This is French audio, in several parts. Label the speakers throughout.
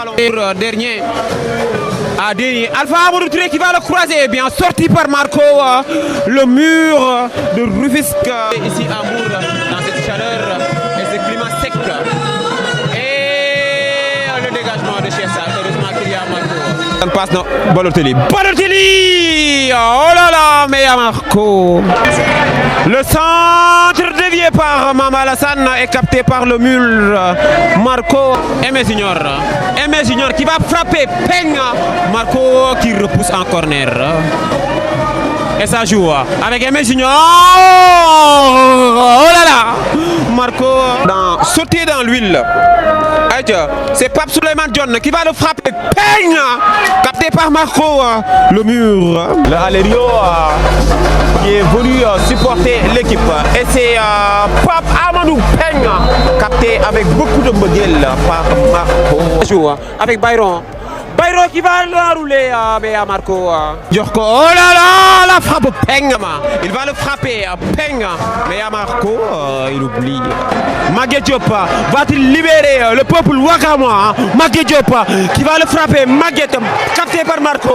Speaker 1: ballon. Dernier. Alpha Amadou Touré qui va le croiser. Bien sorti par Marco. Le mur de Rufisque. Ici à Mour, dans cette chaleur et ce climat sec. Et le dégagement de Chiesa. Heureusement qu'il y a Marco. On passe non. Balotelli. Balotelli. Oh là là, mais il y a Marco. Le centre dévié par Mama Alassane est capté par le mule Marco. Aimé Junior qui va frapper Peng. Marco qui repousse en corner. Et ça joue avec Aimé Junior. Oh là là, Marco sauté dans l'huile. C'est Pape Souleymane John qui va le frapper. Peng, capté par Marco. Le mur. Le Alério qui est venu supporter l'équipe. Et c'est Pape Amadou Peng, capté avec beaucoup de modèles par Marco. Joue avec Byron. Byron qui va l'enrouler mais à Marco. Djorko, oh là là, la frappe Peng. Il va le frapper Peng, mais à Marco, il oublie. Maguette Diop va-t-il libérer le peuple Wakama? Maguette Diop qui va le frapper. Maguette, capté par Marco.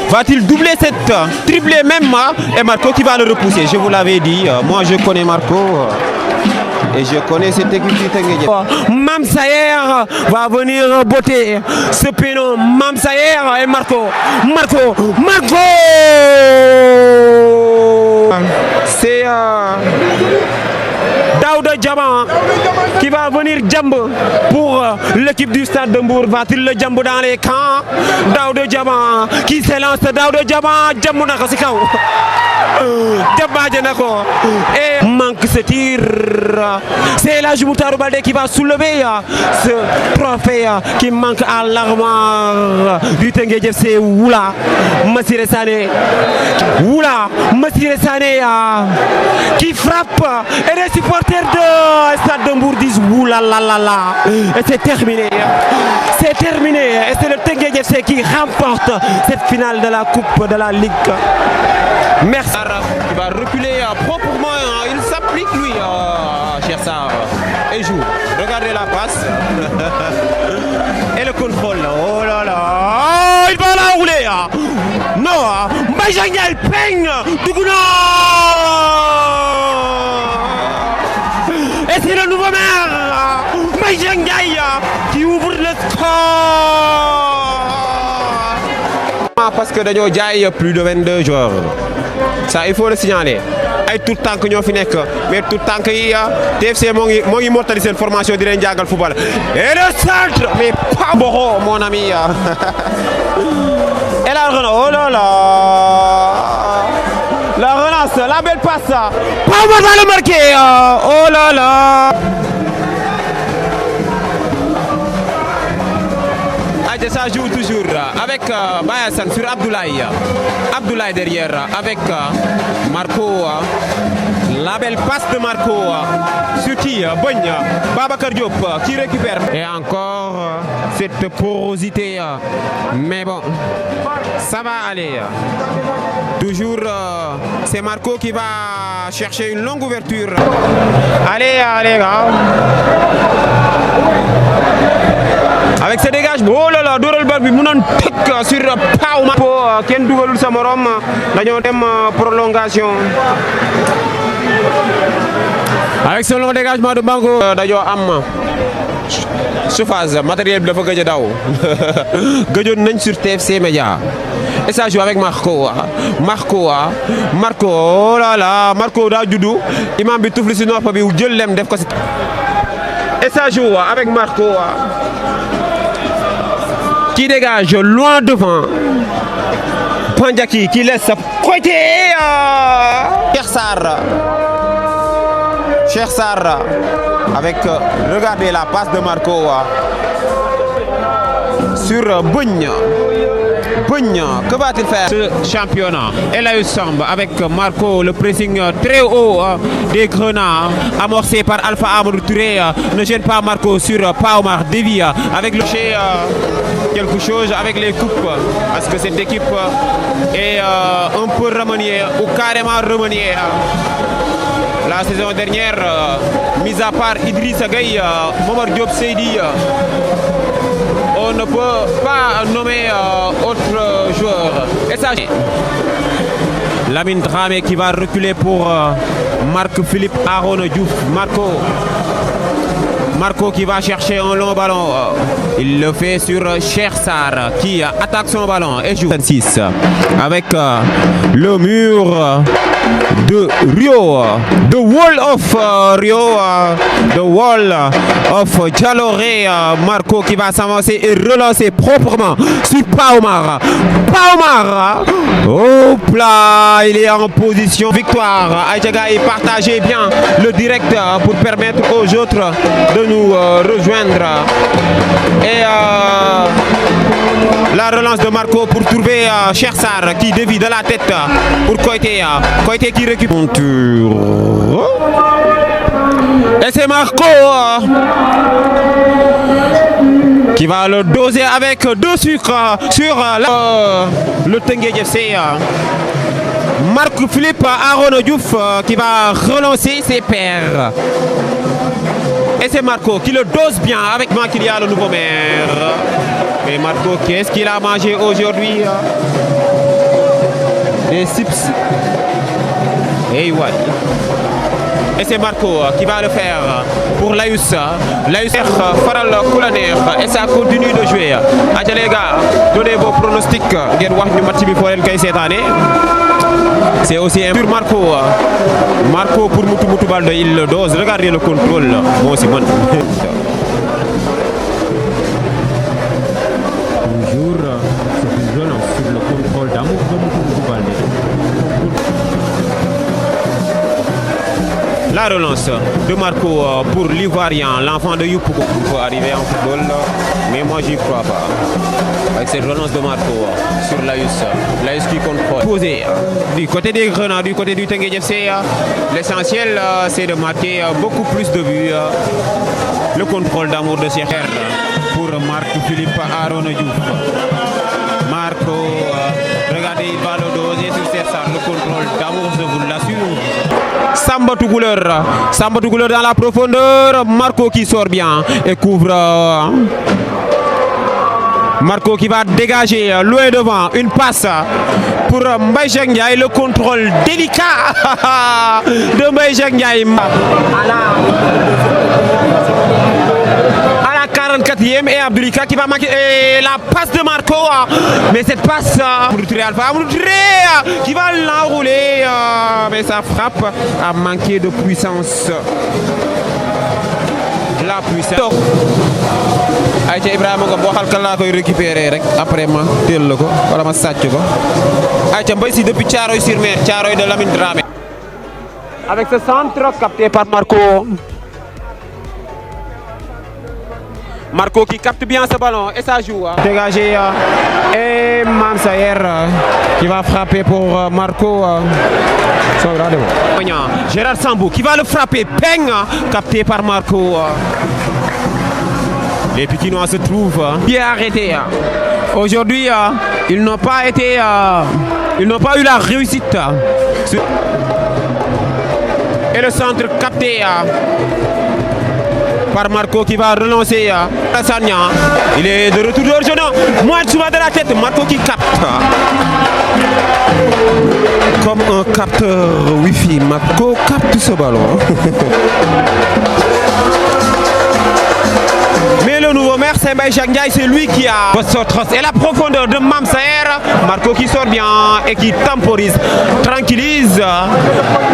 Speaker 1: Va-t-il doubler cette triplée même? Et Marco qui va le repousser. Je vous l'avais dit, moi je connais Marco. Et je connais cette équipe. Mam Sayer va venir botter ce péno. Mam Sayer et Marco. C'est Daouda Diaba qui va venir jambe pour l'équipe du Stade de Mbour. Va-t-il le jambe dans les camps? Daouda Diaba qui s'élance. Daouda Diaba jambe na ko ci kaw. Et manque ce tir. C'est la Moutarou Baldé qui va soulever ce trophée qui manque à l'armoire du Teungueth FC. Oula Massiré Sané. Qui frappe. Et les supporters de Stade de Mbour disent oula la la la. Et c'est terminé. Et c'est le Teungueth FC qui remporte cette finale de la Coupe de la Ligue. Merci. Il va reculer proprement. Il s'applique lui, Chiesa. Et joue. Regardez la passe. Et le contrôle. Oh là là. Il va la rouler. Non. Mbaye Peng. Dougouna. Et c'est le nouveau maire. Mbaye Ndiaye qui ouvre le score. Parce que Daniel Diaye a plus de 22 joueurs. Ça, il faut le signaler. Ay tout temps que ñoo fi nekk mais tout temps que yi TFC moo ngi mortali seen formation di leen jàngal football. Et le centre mais pas Boro mon ami. Et la relance, oh là là. La relance, la belle passe. Pas va le marquer. Oh là là. Ça joue toujours avec Bayasan sur Abdoulaye. Abdoulaye derrière avec Marco. La belle passe de Marco sur qui Bogne. Babacar Diop qui récupère. Et encore cette porosité. Mais bon, ça va aller. Toujours c'est Marco qui va chercher une longue ouverture. Allez gars. Avec ce dégagement, oh là là, Doral Barbi, Mounan Tek sur Pauma. Ken Dougalul Samorom, nous dem prolongation. Avec ce long dégagement de Bango, nous am surface matériel de Fogage Dao. Gajon sur TFC Media. Et ça joue avec Marco, oh là là, Marco da Doudou, Imam Bitoufli Sinoir Pabi ou Dieu l'aime def. Et ça joue avec Marco. Qui dégage loin devant. Pandjaki qui laisse côté. Cheikh Sarr avec regardez la passe de Marco sur Bogne. Que va-t-il faire ce championnat? Et là il semble avec Marco, le pressing très haut des grenats amorcé par Alpha Amadou Touré ne gêne pas Marco sur Paumar Devi avec le chez quelque chose avec les coupes parce que cette équipe est un peu remaniée ou carrément remaniée. La saison dernière, mis à part Idrissa Gueye, Momar Diop Seydi, On ne peut pas nommer autre joueur. Et ça, Lamine Dramé qui va reculer pour Marc-Philippe Arona Diouf. Marco qui va chercher un long ballon. Il le fait sur Chersar qui attaque son ballon et joue 26 avec le mur de Rio, the wall of Rio, the wall of Dialoré. Marco qui va s'avancer et relancer proprement sur Paomar. Hop là, il est en position victoire. Aïdjaga, il partageait bien le direct pour permettre aux autres de nous rejoindre. Et la relance de Marco pour trouver Chersar qui dévie de la tête pour Koité. Koité qui récupère. Et c'est Marco qui va le doser avec deux sucres sur le Teungueth FC. Marc-Philippe Arona Diouf qui va relancer ses pairs. Et c'est Marco qui le dose bien avec Mankilia, le nouveau maire. Mais Marco, qu'est-ce qu'il a mangé aujourd'hui? Des chips. Et ouais. Et c'est Marco qui va le faire pour Laïus. Laïus Faral Koulaner. Et ça continue de jouer. Adja les gars, donnez vos pronostics. C'est aussi un pur Marco. Marco pour Moutou Balde, il le dose. Regardez le contrôle. Bon, c'est bon. Toujours cette violence sur le contrôle d'amour de Moutou Balde. La relance de Marco pour l'Ivoirien, l'enfant de Youpoukou pour arriver en football, mais moi j'y crois pas. Avec cette relance de Marco sur Laïus qui contrôle. Posé du côté des Grenades, du côté du Teungueth FC, l'essentiel c'est de marquer beaucoup plus de buts. Le contrôle d'amour de Cheikh pour Marc-Philippe Arona Diouf. Marco, regardez, il va le doser sur Chersar, le contrôle d'amour, je vous l'assure. Samba Toucouleur dans la profondeur. Marco qui sort bien et couvre. Marco qui va dégager loin devant. Une passe pour Mbaye Jacques Ndiaye. Le contrôle délicat de Mbaye Jacques Ndiaye. À la 44e et Abdoulika qui va marquer la passe de Marco. Mais cette passe Alpha qui va l'enrouler. Mais sa frappe a manqué de puissance. La puissance. Aïcha Ibrahima ko boo xal laa koy récupérer rek après ma teel la ko wala ma sàcc ko. Aïcha Mbaye Sy depuis Thiaroye-sur-Mer, Thiaroye de Lamine Dramé. Avec ce centre capté par Marco. Marco qui capte bien ce ballon et ça joue. Dégagé et Mamsayer qui va frapper pour Marco. Gérard Sambou qui va le frapper. Peng capté par Marco. Les Pikinois se trouvent bien arrêtés. Aujourd'hui, ils n'ont pas eu la réussite. Et le centre capté par Marco qui va relancer Sanya. Il est de retour de moins souvent de la tête. Marco qui capte. Comme un capteur Wi-Fi, Marco capte ce ballon. Mais le nouveau maire, c'est Mbaye Jacques Ndiaye, c'est lui qui a et la profondeur de Mamsaer. Marco qui sort bien et qui temporise, tranquillise.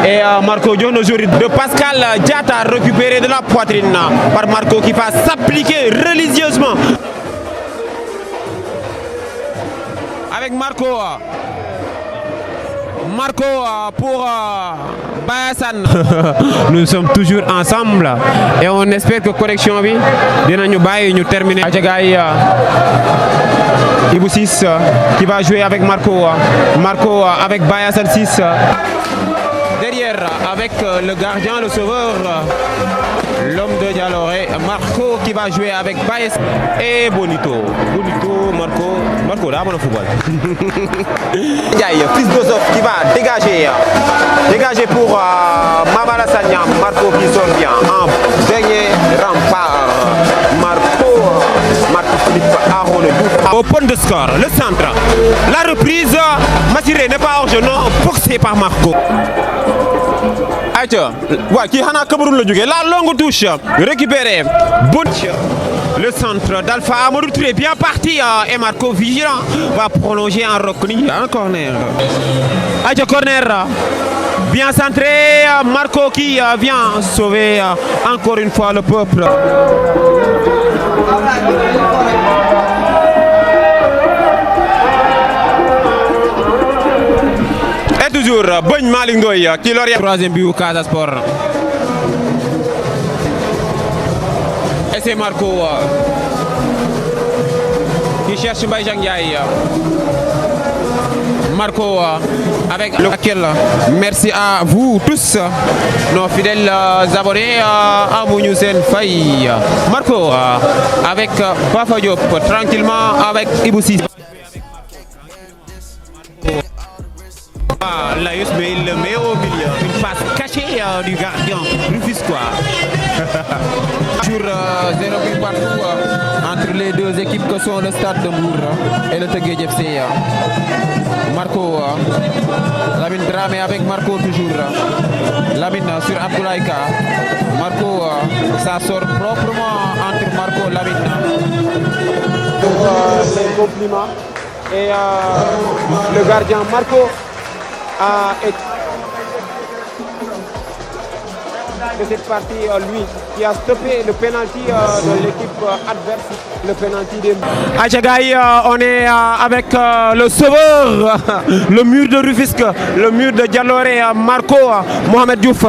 Speaker 1: Et Marco Dion aujourd'hui de Pascal Diatta récupéré de la poitrine par Marco qui va s'appliquer religieusement. Avec Marco pour Bayasan. Nous sommes toujours ensemble et on espère que correction bi dinañu baye ñu terminer. Adjagaay Ibou 6 qui va jouer avec Marco avec Bayasan 6 derrière avec le gardien, le sauveur, l'homme de Dialoré, Marco qui va jouer avec Baez et Bonito, Marco là, mon football. Fils d'Ozof qui va dégager pour Mamala Sagna. Marco qui sort bien en dernier rempart. Marco Philippe Arona Diouf au point de score. Le centre. La reprise. Massiré n'est pas hors jeu, non, boxé par Marco. Aïcha, ouais, qui a Cameroun le jugé. La longue touche. Récupéré. Bonne. Le centre d'Alpha Amadou Touré bien parti et Marco vigilant va prolonger en Rockni. Un corner. Aïcha, corner. Bien centré, Marco qui vient sauver encore une fois le peuple. Et toujours, Bogne Malick Ndoye qui l'oriente. Troisième but au Casa Sport. Et c'est Marco qui cherche Mbaye Jacques Ndiaye. Marco avec lequel merci à vous tous nos fidèles abonnés à Mounousen Faye. Marco avec Bafa Diop tranquillement avec Iboussi. Laïus mais il le met au milieu, une passe cachée du gardien Rufisquois. Sur 0 but partout entre les deux équipes que sont le Stade de Mbour et le Teungueth FC. Marco, Lamine Dramé avec Marco toujours. Lamine sur Abdoulaye Ka. Marco, ça sort proprement entre Marco et Lamine. Les compliments et le gardien Marco de cette partie, lui qui a stoppé le penalty de l'équipe adverse, le penalty des... Aïchagaï, on est avec le sauveur, le mur de Rufisque, le mur de Dialoré, Marco Mohamed Diouf.